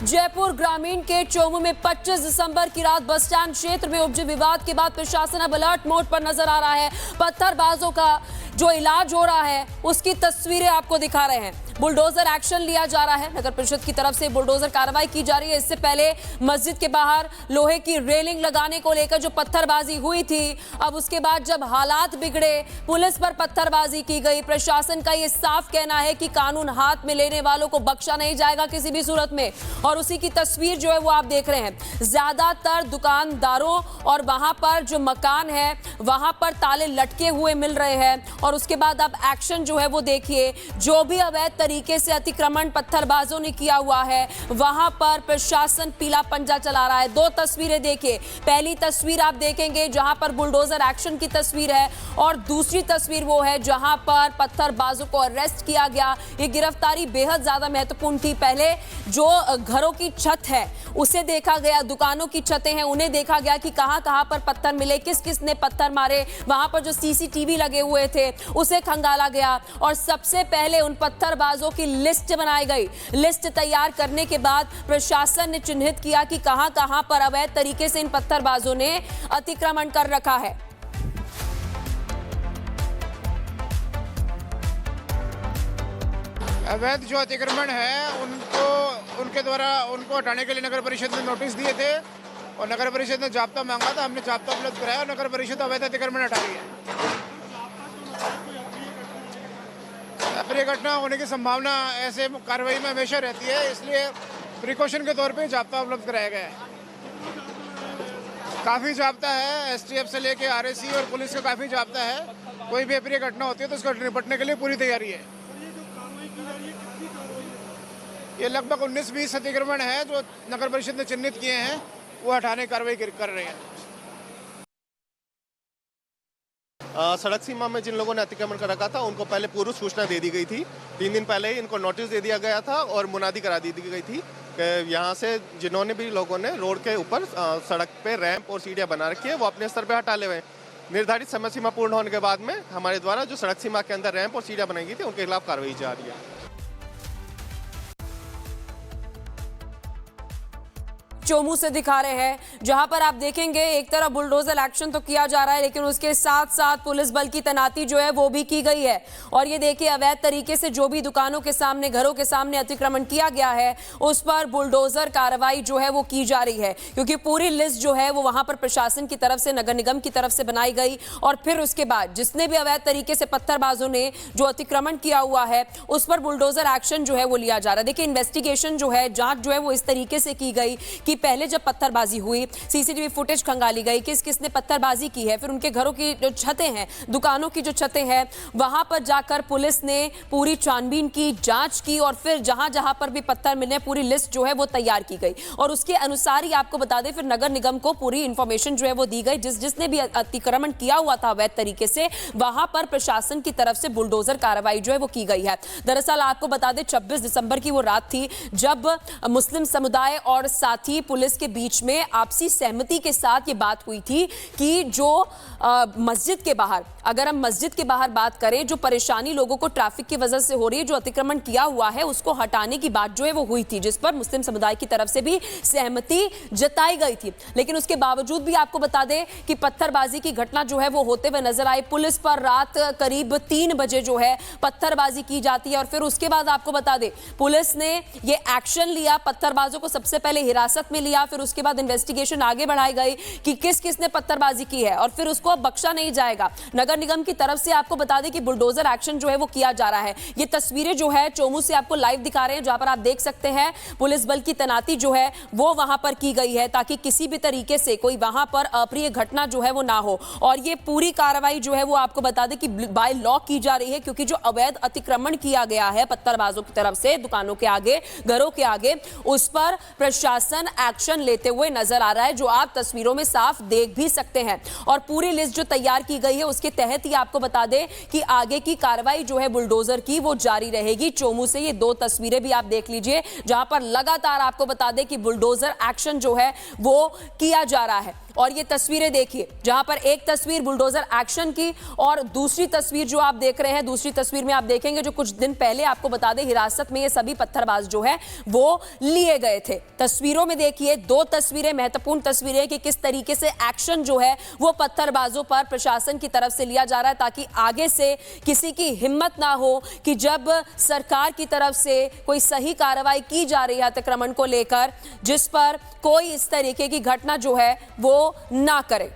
जयपुर ग्रामीण के चोमू में 25 दिसंबर की रात बस स्टैंड क्षेत्र में उपजे विवाद के बाद प्रशासन अब अलर्ट मोड पर नजर आ रहा है। पत्थरबाजों का जो इलाज हो रहा है उसकी तस्वीरें आपको दिखा रहे हैं। बुलडोजर एक्शन लिया जा रहा है। नगर परिषद की तरफ से बुलडोजर कार्रवाई की जा रही है। इससे पहले मस्जिद के बाहर लोहे की रेलिंग लगाने को लेकर जो पत्थरबाजी हुई थी, अब उसके बाद जब हालात बिगड़े, पुलिस पर पत्थरबाजी की गई। प्रशासन का ये साफ कहना है कि कानून हाथ में लेने वालों को बख्शा नहीं जाएगा किसी भी सूरत में। और उसी की तस्वीर जो है वो आप देख रहे हैं। ज्यादातर दुकानदारों और वहां पर जो मकान है वहां पर ताले लटके हुए मिल रहे हैं। और उसके बाद अब एक्शन जो है वो देखिए, जो भी अवैध तरीके से अतिक्रमण पत्थरबाजों ने किया हुआ है वहां पर प्रशासन पीला पंजा चला रहा है। दो तस्वीरें देखिए, पहली तस्वीर आप देखेंगे जहां पर बुलडोजर एक्शन की तस्वीर है और दूसरी तस्वीर वो है जहां पर पत्थरबाजों को अरेस्ट किया गया। ये गिरफ्तारी बेहद ज्यादा महत्वपूर्ण थी। पहले जो घरों की छत है उसे देखा गया, दुकानों की छतें हैं उन्हें देखा गया कि कहां-कहां पर पत्थर मिले, किस किस ने पत्थर मारे। वहां पर जो सीसीटीवी लगे हुए थे उसे खंगाला गया और सबसे पहले उन पत्थरबाजों की लिस्ट बनाई गई। लिस्ट तैयार करने के बाद प्रशासन ने चिन्हित किया कि कहां-कहां पर अवैध तरीके से इन पत्थरबाजों ने अतिक्रमण कर रखा है। अवैध जो अतिक्रमण है उनके द्वारा उनको हटाने के लिए नगर परिषद ने नोटिस दिए थे और नगर परिषद ने जाब्ता मांगा था। हमने जाब्ता उपलब्ध कराया और नगर परिषद अवैध अतिक्रमण हटा रही है। अप्रिय घटना होने की संभावना ऐसे कार्रवाई में हमेशा रहती है, इसलिए प्रिकॉशन के तौर पे जाब्ता उपलब्ध कराया गया है। काफ़ी जाब्ता है, एसटीएफ से लेके आरएसी और पुलिस का काफ़ी जाब्ता है। कोई भी अप्रिय घटना होती है तो उसको निपटने के लिए पूरी तैयारी है। ये लगभग 19-20 अतिक्रमण है जो नगर परिषद ने चिन्हित किए हैं, वो हटाने की कार्रवाई कर रहे हैं। सड़क सीमा में जिन लोगों ने अतिक्रमण कर रखा था उनको पहले पूर्व सूचना दे दी गई थी। 3 दिन पहले ही इनको नोटिस दे दिया गया था और मुनादी करा दी गई थी कि यहाँ से जिन्होंने भी लोगों ने रोड के ऊपर सड़क पे रैंप और सीढ़ियाँ बना रखी है वो अपने स्तर पे हटा ले हुए। निर्धारित समय सीमा पूर्ण होने के बाद में हमारे द्वारा जो सड़क सीमा के अंदर रैंप और सीढ़ियाँ बनाई गई थी उनके खिलाफ कार्रवाई जा रही है। चोमू से दिखा रहे हैं जहां पर आप देखेंगे एक तरफ बुलडोजर एक्शन तो किया जा रहा है लेकिन उसके साथ साथ पुलिस बल की तैनाती जो है वो भी की गई है। और ये देखिए, अवैध तरीके से जो भी दुकानों के सामने, घरों के सामने अतिक्रमण किया गया है उस पर बुलडोजर कार्रवाई जो है वो की जा रही है, क्योंकि पूरी लिस्ट जो है वो वहां पर प्रशासन की तरफ से, नगर निगम की तरफ से बनाई गई। और फिर उसके बाद जिसने भी अवैध तरीके से पत्थरबाजों ने जो अतिक्रमण किया हुआ है उस पर बुलडोजर एक्शन जो है वो लिया जा रहा है। देखिए, इन्वेस्टिगेशन जो है, जांच जो है वो इस तरीके से की गई कि पहले जब पत्थरबाजी हुई, सीसीटीवी फुटेज खंगाली गई, किस किसने पत्थरबाजी की है, फिर उनके घरों की जो छतें हैं, दुकानों की जो छतें हैं, वहां पर जाकर पुलिस ने पूरी छानबीन की, जांच की और फिर जहां जहां पर भी पत्थर मिले पूरी लिस्ट जो है वो तैयार की गई। और उसके अनुसार ही आपको बता दें फिर नगर निगम को पूरी इंफॉर्मेशन जो है वो दी गई। जिसने भी अतिक्रमण किया हुआ था अवैध तरीके से, वहां पर प्रशासन की तरफ से बुलडोजर कार्रवाई जो है वो की गई है। दरअसल आपको बता दें 26 दिसंबर की वो रात थी जब मुस्लिम समुदाय और साथी पुलिस के बीच में आपसी सहमति के साथ ये बात हुई थी कि जो मस्जिद के बाहर, अगर हम मस्जिद के बाहर बात करें, जो परेशानी लोगों को ट्रैफिक की वजह से हो रही है, जो अतिक्रमण किया हुआ है उसको हटाने की बात जो है वो हुई थी, जिस पर मुस्लिम समुदाय की तरफ से भी सहमति जताई गई थी। लेकिन उसके बावजूद भी आपको बता दें कि पत्थरबाजी की घटना जो है वो होते हुए नजर आई। पुलिस पर रात करीब 3 बजे जो है पत्थरबाजी की जाती है और फिर उसके बाद आपको बता दें पुलिस ने ये एक्शन लिया, पत्थरबाजों को सबसे पहले हिरासत में लिया, फिर उसके बाद इन्वेस्टिगेशन आगे बढ़ाई गई कि किस किस ने पत्थरबाजी की है और फिर उसको अब बख्शा नहीं जाएगा। नगर निगम की तरफ से आपको बता दें कि बुलडोजर एक्शन जो है वो किया जा रहा है। ये तस्वीरें जो है चोमू से आपको लाइव दिखा रहे हैं, जहां पर आप देख सकते हैं पुलिस बल की तैनाती जो है वो वहां पर की गई है ताकि किसी भी तरीके से कोई वहां पर अप्रिय घटना जो है वो ना हो। और ये पूरी कार्रवाई जो है वो आपको बता दें कि बाय लॉ की जा रही है, क्योंकि जो अवैध अतिक्रमण किया गया है पत्थरबाजों की तरफ से दुकानों के आगे, घरों के आगे, उस पर प्रशासन एक्शन लेते हुए नजर आ रहा है, जो आप तस्वीरों में साफ देख भी सकते हैं। और पूरी लिस्ट जो तैयार की गई है उसके तहत ही आपको बता दें कि आगे की कार्रवाई जो है बुलडोजर की वो जारी रहेगी। चोमू से ये 2 तस्वीरें भी आप देख लीजिए जहां पर लगातार आपको बता दें कि बुलडोजर एक्शन जो है वो किया जा रहा है। और ये तस्वीरें देखिए, जहां पर एक तस्वीर बुलडोजर एक्शन की और दूसरी तस्वीर जो आप देख रहे हैं, दूसरी तस्वीर में आप देखेंगे जो कुछ दिन पहले आपको बता दें हिरासत में ये सभी पत्थरबाज जो है वो लिए गए थे। तस्वीरों में देखिए, दो तस्वीरें महत्वपूर्ण तस्वीरें कि किस तरीके से एक्शन जो है वो पत्थरबाजों पर प्रशासन की तरफ से लिया जा रहा है, ताकि आगे से किसी की हिम्मत ना हो कि जब सरकार की तरफ से कोई सही कार्रवाई की जा रही है अतिक्रमण को लेकर, जिस पर कोई इस तरीके की घटना जो है वो ना करे।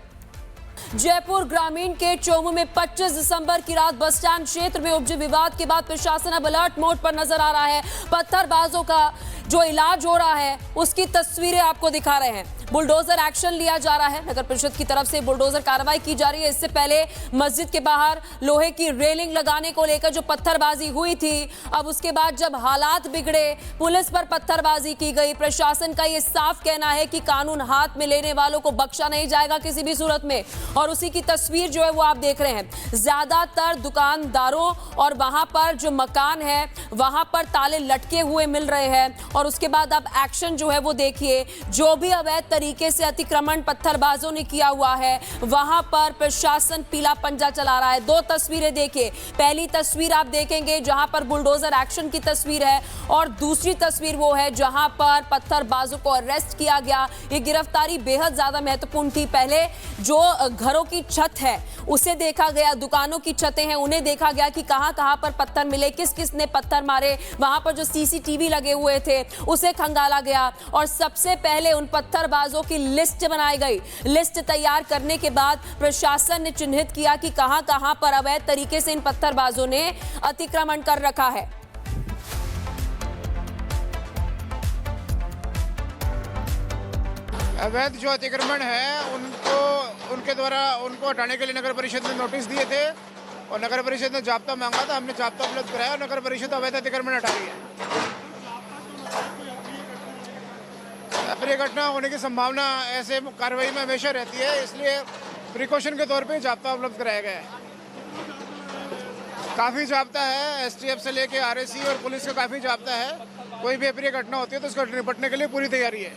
जयपुर ग्रामीण के चोमू में 25 दिसंबर की रात बस स्टैंड क्षेत्र में उपजे विवाद के बाद प्रशासन अब अलर्ट मोड पर नजर आ रहा है। पत्थरबाजों का जो इलाज हो रहा है उसकी तस्वीरें आपको दिखा रहे हैं। बुलडोजर एक्शन लिया जा रहा है, नगर परिषद की तरफ से बुलडोजर कार्रवाई की जा रही है। इससे पहले मस्जिद के बाहर लोहे की रेलिंग लगाने को लेकर जो पत्थरबाजी हुई थी, अब उसके बाद जब हालात बिगड़े, पुलिस पर पत्थरबाजी की गई। प्रशासन का ये साफ कहना है कि कानून हाथ में लेने वालों को बख्शा नहीं जाएगा किसी भी सूरत में, और उसी की तस्वीर जो है वो आप देख रहे हैं। ज्यादातर दुकानदारों और वहां पर जो मकान है वहां पर ताले लटके हुए मिल रहे हैं, और उसके बाद अब एक्शन जो है वो देखिए, जो भी अवैध तरीके से अतिक्रमण पत्थरबाजों ने किया हुआ है वहां पर प्रशासन पीला पंजा चला रहा है। दो तस्वीरें देखिए, पहली तस्वीर आप देखेंगे जहां पर बुलडोजर एक्शन की तस्वीर है, और दूसरी तस्वीर वो है जहां पर पत्थरबाजों को अरेस्ट किया गया। ये गिरफ्तारी बेहद ज्यादा महत्वपूर्ण थी। पहले जो घरों की छत है उसे देखा गया, दुकानों की छतें हैं उन्हें देखा गया कि कहां कहां पर पत्थर मिले, किस किस ने पत्थर मारे, वहां पर जो सीसीटीवी लगे हुए थे उसे खंगाला गया, और सबसे पहले उन पत्थरबाजों की लिस्ट बनाई गई। लिस्ट तैयार करने के बाद प्रशासन ने चिन्हित किया कि कहां कहां पर अवैध तरीके से इन पत्थरबाजों ने अतिक्रमण कर रखा है। अवैध जो अतिक्रमण है उनके द्वारा उनको हटाने के लिए नगर परिषद ने नोटिस दिए थे, और नगर परिषद ने जाब्ता मांगा था, हमने जाब्ता उपलब्ध कराया और नगर परिषद अवैध अतिक्रमण हटा रही है। पर घटना होने की संभावना ऐसे कार्रवाई में हमेशा रहती है, इसलिए प्रिकॉशन के तौर पे जाब्ता उपलब्ध कराया गया है। काफ़ी जाब्ता है, एसटीएफ से लेके आरएसी और पुलिस का काफ़ी जाब्ता है। कोई भी अप्रिय घटना होती है तो उसको निपटने के लिए पूरी तैयारी है।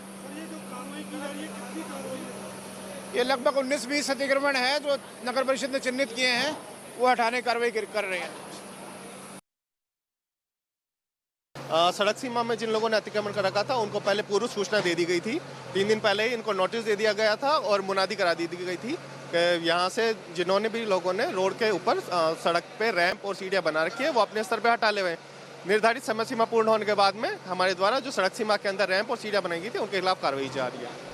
ये लगभग 19-20 अतिक्रमण है जो नगर परिषद ने चिन्हित किए हैं, वो हटाने की कार्रवाई कर रहे हैं। सड़क सीमा में जिन लोगों ने अतिक्रमण कर रखा था उनको पहले पूर्व सूचना दे दी गई थी। 3 दिन पहले ही इनको नोटिस दे दिया गया था और मुनादी करा दी गई थी कि यहाँ से जिन्होंने भी लोगों ने रोड के ऊपर सड़क पे रैंप और सीढ़ियाँ बना रखी है वो अपने स्तर पे हटा ले हुए। निर्धारित समय सीमा पूर्ण होने के बाद में हमारे द्वारा जो सड़क सीमा के अंदर रैंप और सीढ़ियाँ बनाई गई थी उनके खिलाफ कार्रवाई जा रही है।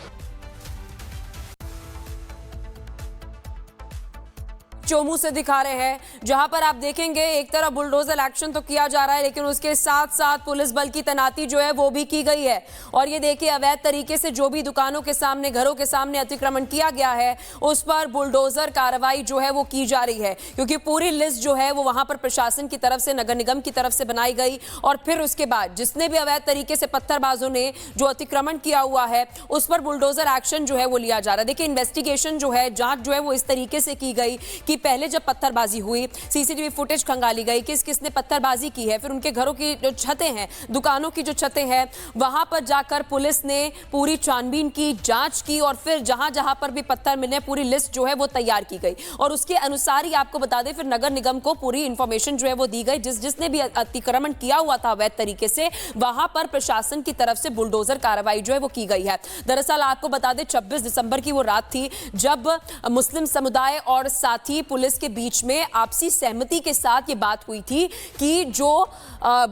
चोमू से दिखा रहे हैं, जहां पर आप देखेंगे एक तरफ बुलडोजर एक्शन तो किया जा रहा है, लेकिन उसके साथ साथ पुलिस बल की तैनाती जो है वो भी की गई है। और ये देखिए, अवैध तरीके से जो भी दुकानों के सामने, घरों के सामने अतिक्रमण किया गया है उस पर बुलडोजर कार्रवाई जो है वो की जा रही है, क्योंकि पूरी लिस्ट जो है वो वहां पर प्रशासन की तरफ से, नगर निगम की तरफ से बनाई गई, और फिर उसके बाद जिसने भी अवैध तरीके से पत्थरबाजों ने जो अतिक्रमण किया हुआ है उस पर बुलडोजर एक्शन जो है वो लिया जा रहा है। देखिए, इन्वेस्टिगेशन जो है, जांच जो है वो इस तरीके से की गई कि पहले जब पत्थरबाजी हुई, सीसीटीवी फुटेज खंगाली गई, किस किसने पत्थरबाजी की है, फिर उनके घरों की जो छतें हैं, दुकानों की जो छतें हैं, वहां पर जाकर पुलिस ने पूरी छानबीन की, जांच की, और फिर जहां जहां पर भी पत्थर मिले पूरी लिस्ट जो है वो तैयार की गई, और उसके अनुसार ही आपको बता दें फिर नगर निगम को पूरी इंफॉर्मेशन जो है वो दी गई। जिसने भी अतिक्रमण किया हुआ था अवैध तरीके से, वहां पर प्रशासन की तरफ से बुलडोजर कार्रवाई जो है वो की गई है। दरअसल आपको बता दें 26 दिसंबर की वो रात थी जब मुस्लिम समुदाय और साथी पुलिस के बीच में आपसी सहमति के साथ ये बात हुई थी कि जो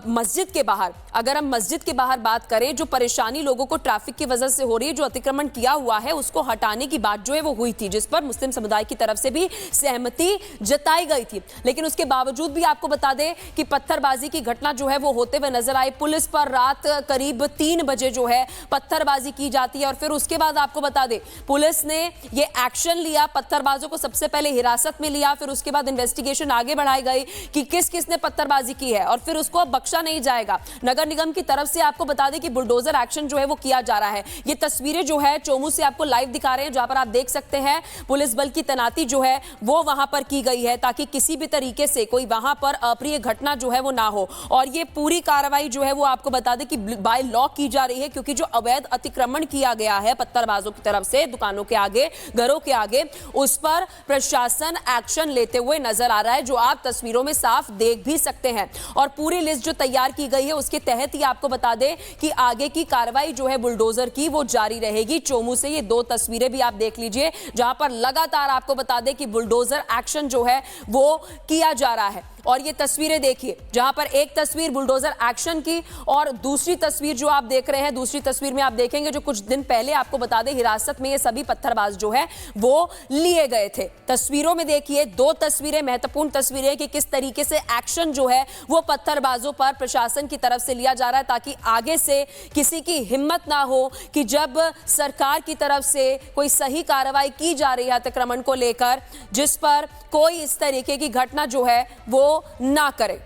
मस्जिद के बाहर, अगर हम मस्जिद के बाहर बात करें, जो परेशानी लोगों को ट्रैफिक की वजह से हो रही है, जो अतिक्रमण किया हुआ है उसको हटाने की बात जो है वो हुई थी, जिस पर मुस्लिम समुदाय की तरफ से भी सहमति जताई गई थी। लेकिन उसके बावजूद भी आपको बता दें कि पत्थरबाजी की घटना जो है वो होते हुए नजर आई। पुलिस पर रात करीब 3 बजे जो है पत्थरबाजी की जाती है, और फिर उसके बाद आपको बता दें पुलिस ने ये एक्शन लिया, पत्थरबाजों को सबसे पहले हिरासत में लिया, फिर उसके बाद इन्वेस्टिगेशन आगे बढ़ाई गई कि किस किसने पत्थरबाजी की है, और फिर उसको अब बख्शा नहीं जाएगा। नगर नगर निगम की तरफ से आपको बता दें कि बुलडोजर एक्शन जो है वो किया जा रहा है। ये तस्वीरें जो है चोमू से आपको लाइव दिखा रहे हैं, जहां पर आप देख सकते हैं पुलिस बल की तैनाती जो है वो वहां पर की गई है ताकि किसी भी तरीके से कोई वहां पर अप्रिय घटना जो है वो ना हो। और ये पूरी कार्रवाई जो है वो आपको बता दें कि बाय लॉ की जा रही है, क्योंकि जो अवैध अतिक्रमण किया गया है पत्थरबाजों की तरफ से दुकानों के आगे, घरों के आगे, उस पर प्रशासन एक्शन लेते हुए नजर आ रहा है, जो आप तस्वीरों में साफ देख भी सकते हैं। और पूरी लिस्ट जो तैयार की गई है उसके तहत ही आपको बता दें कि आगे की कार्रवाई जो है बुलडोजर की वो जारी रहेगी। चोमू से ये दो तस्वीरें भी आप देख लीजिए, जहां पर लगातार आपको बता दें कि बुलडोजर एक्शन जो है वो किया जा रहा है। और ये तस्वीरें देखिए, जहां पर एक तस्वीर बुलडोजर एक्शन की और दूसरी तस्वीर जो आप देख रहे हैं, दूसरी तस्वीर में आप देखेंगे जो कुछ दिन पहले आपको बता दें हिरासत में ये सभी पत्थरबाज जो है वो लिए गए थे। तस्वीरों में देखिए, दो तस्वीरें महत्वपूर्ण तस्वीरें कि किस तरीके से एक्शन जो है वो पत्थरबाजों पर प्रशासन की तरफ से लिया जा रहा है, ताकि आगे से किसी की हिम्मत ना हो कि जब सरकार की तरफ से कोई सही कार्रवाई की जा रही है अतिक्रमण को लेकर, जिस पर कोई इस तरीके की घटना जो है वो ना करे।